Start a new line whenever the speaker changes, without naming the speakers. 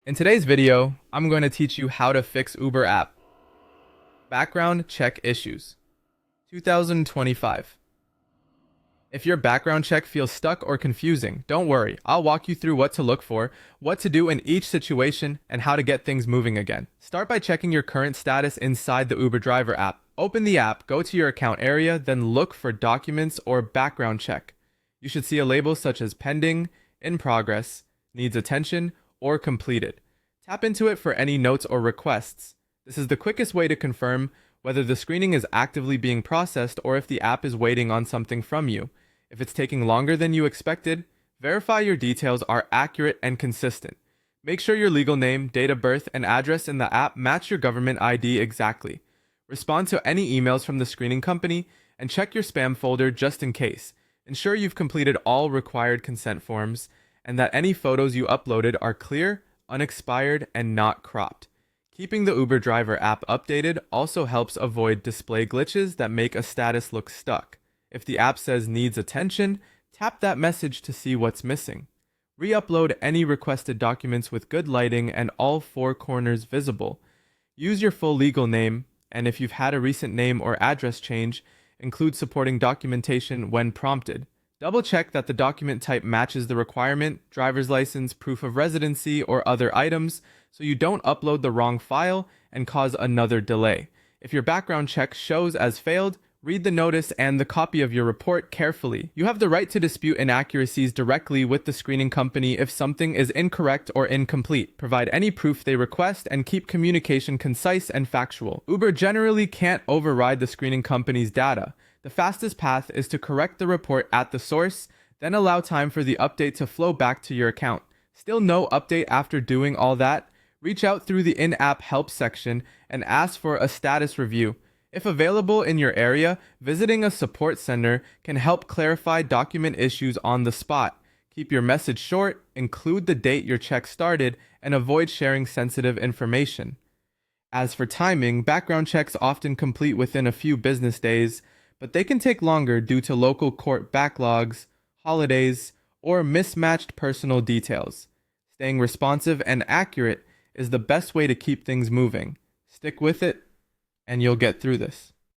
In today's video, I'm going to teach you how to fix Uber app. Background check issues. 2025. If your background check feels stuck or confusing, don't worry. I'll walk you through what to look for, what to do in each situation, and how to get things moving again. Start by checking your current status inside the Uber driver app. Open the app, go to your account area, then look for documents or background check. You should see a label such as pending, in progress, needs attention, or completed. Tap into it for any notes or requests. This is the quickest way to confirm whether the screening is actively being processed or if the app is waiting on something from you. If it's taking longer than you expected, verify your details are accurate and consistent. Make sure your legal name, date of birth, and address in the app match your government ID exactly. Respond to any emails from the screening company and check your spam folder just in case. Ensure you've completed all required consent forms and that any photos you uploaded are clear, unexpired, and not cropped. Keeping the Uber driver app updated also helps avoid display glitches that make a status look stuck. If the app says needs attention, tap that message to see what's missing. Re-upload any requested documents with good lighting and all four corners visible. Use your full legal name, and if you've had a recent name or address change, include supporting documentation when prompted. Double check that the document type matches the requirement, driver's license, proof of residency, or other items, so you don't upload the wrong file and cause another delay. If your background check shows as failed, read the notice and the copy of your report carefully. You have the right to dispute inaccuracies directly with the screening company if something is incorrect or incomplete. Provide any proof they request and keep communication concise and factual. Uber generally can't override the screening company's data. The fastest path is to correct the report at the source, then allow time for the update to flow back to your account. Still no update after doing all that? Reach out through the in-app help section and ask for a status review. If available in your area, visiting a support center can help clarify document issues on the spot. Keep your message short, include the date your check started, and avoid sharing sensitive information. As for timing, background checks often complete within a few business days, but they can take longer due to local court backlogs, holidays, or mismatched personal details. Staying responsive and accurate is the best way to keep things moving. Stick with it, and you'll get through this.